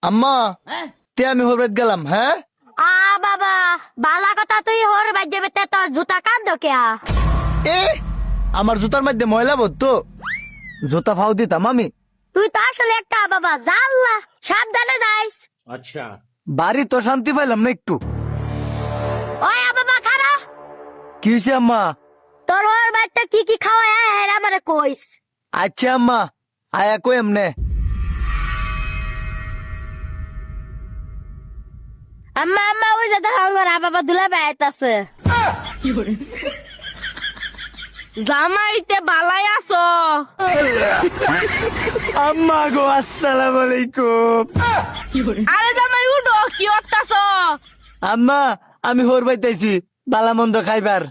আম্মা তে আমি হরবেত গেলাম। হ্যাঁ বাবা বালা কথা তুই হর বাজে বেতে তোর জুতা কাঁদ কেয়া এ আমার জুতার মধ্যে ময়লা ভরতো, জুতা ফাউ দিতাম আমি। তুই তো আসলে একটা বাবা জাল্লা, সাবধানে যাইস। अच्छा বাড়ি তো শান্তি পাইলাম না একটু। ওই বাবা খারা, কি হয়েছে আম্মা? তোর হর বাচ্চা কি কি খাওয়ায় হ্যাঁ আমারে কইস। আচ্ছা আম্মা আয়া কই এমনে। আম্মা আম্মা ওই যে দেখো আমার বাবা দুলা বাইতাছে। জামাইতে বালাই আছো? আম্মা গো আসসালামু আলাইকুম। আরে জামাই উঠো, কি করতাছো? আম্মা আমি হরবাইতেছি বালা মন্দ খাইবার।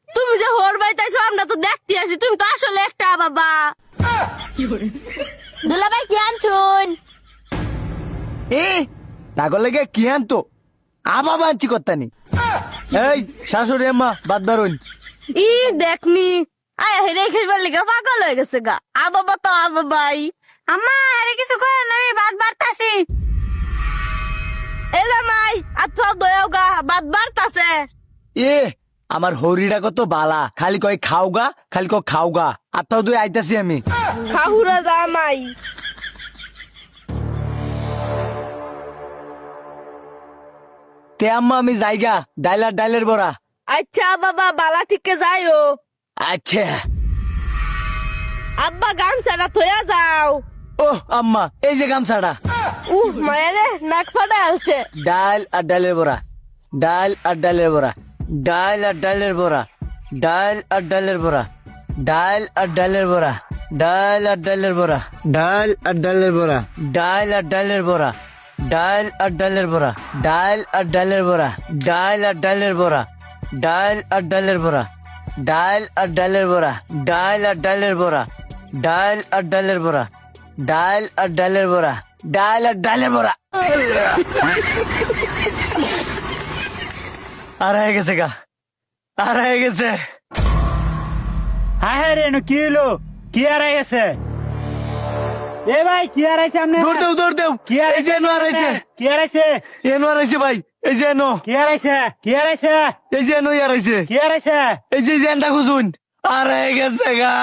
তুমি যে হর বাইতাইছো আমরা তো দেখতে আছি, তুমি তো আসলে একটা বাবা। দুলা ভাই কি আনছুন? এ তাগর লেগে কি আনতো আবার আনছি করতানি। এই শাশুড়ি আম্মা বাদ বারুন। ই দেখনি আয় হেরে খেলবার লিগা পাগল হয়ে গেছে গা। বাবা তো বাবাই। আম্মা আরে কিছু করে না, আমি বাদ বাড়তাছি। এ জামাই আচ্ছা দয়াও গা, বাদ বাড়তাছে। এ আমার হরিটা কত বালা, খালি কয় খাওগা, খালি কয় খাওগা। আত্মাও দুই আইতাছি আমি। খাহুরা জামাই তে আম্মা আমি যাইগা, ডাইলের বড়া। আচ্ছা বাবা বালা ঠিককে যাইও। আচ্ছা আব্বা গামছাটা থইয়া যাও। ও আম্মা এই যে গামছাটা। মায়েরে নাক ফাটা আছে। ডাল আর ডালের বড়া, ডাল আর ডালের বড়া, ডাল আর ডালের বড়া, ডাল আর ডালের বড়া, ডাল আর ডালের বড়া, ডাল আর ডালের বড়া, ডাল আর ডালের বড়া, ডাল আর ডালের বড়া, ডাল আর ডালের বড়া, ডাল আর ডালের বড়া, ডাল আর ডালের বড়া, ডাল আর ডালের বড়া, ডাল আর ডালের বড়া, ডাল আর ডালের বড়া, ডাল আর ডালের বড়া, ডাল আর ডালের বড়া, ডাল আর ডালের বড়া। আর হয়ে গেছে গা, আর হয়ে গেছে। হ্যাঁ রে কি হলো, কি আর গেছে? এ ভাই কি আর আইছে? আপনি দৌড় দেও কি আর এই যে এনো আর আইছে, কি আর আইছে? এনো আর আইছে ভাই, এই যে এনো, কি আর আইছে? কি আর আইছে? এই যে এনো আর আইছে, কি আর আইছে? এই যে জেনটা খুঁজুন। আর হয়ে গেছে গা।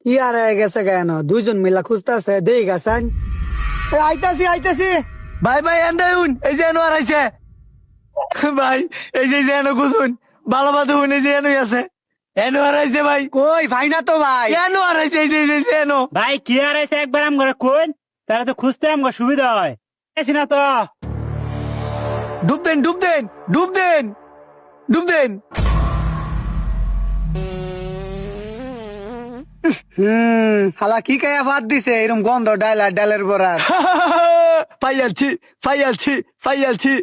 কি আর হয়ে গেছে কেন? দুইজন মিলা খুঁজতেছে, দেই গেছেন। আইতাছি আইতাছি। ভাই ভাই এন্ডাউন, এই যে এনো আর আইছে ভাই, এই যে এনো খুঁজুন ভালো ভালো হুন, এই যে এনোই আছে, এনো আর আইছে ভাই। কই ভাই না তো ভাই। এনো আর আইছে, এই যে এনো। ভাই কি আর আইছে একবার আম করে কোন, তাহলে তো খুঁজতে আমগো সুবিধা হয়। আইছি না তো। ডুব দেন ডুব দেন ডুব দেন ডুব দেন। হালা কি কায়া ভাত দিছে এরকম গন্ধ ডালের বড়ার। ফাইয়ালছি ফাইয়ালছি ফাইয়ালছি।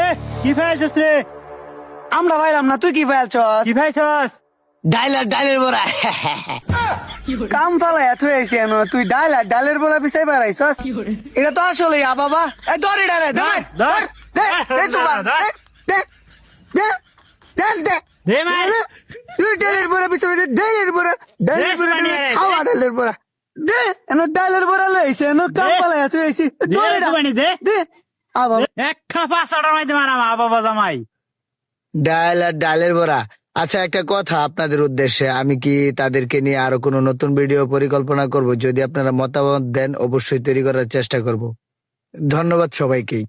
এ কি ফাইছস রে? আমরা ভাইলাম না, তুই কি ভাইলছস? কি ফাইছস? ডাইলের বড়া। কাম ফালাই এত হয়েছে তুই ডালের বড়া পিছাই বেড়াইছস। এটা তো আসলে বাবা। এই ধর এটা রে, ধর, ধর। দে ভাই। তুই ডালের বড়া পিছাই ডালের বড়া খাওয়া ডালের বড়া দে। ডালের বড়া লইছে কাম ফালাই এত হয়েছি। দে জুবানি দে। দে বাবা। এক খাপা সাড়া মাইতে মারা মা বাবা জামাই। ডাল আর ডালের বড়া। আচ্ছা একটা কথা আপনাদের উদ্দেশ্যে, আমি কি তাদেরকে নিয়ে আরো কোনো নতুন ভিডিও পরিকল্পনা করব? যদি আপনারা মতামত দেন অবশ্যই তৈরি করার চেষ্টা করব। ধন্যবাদ সবাইকেই।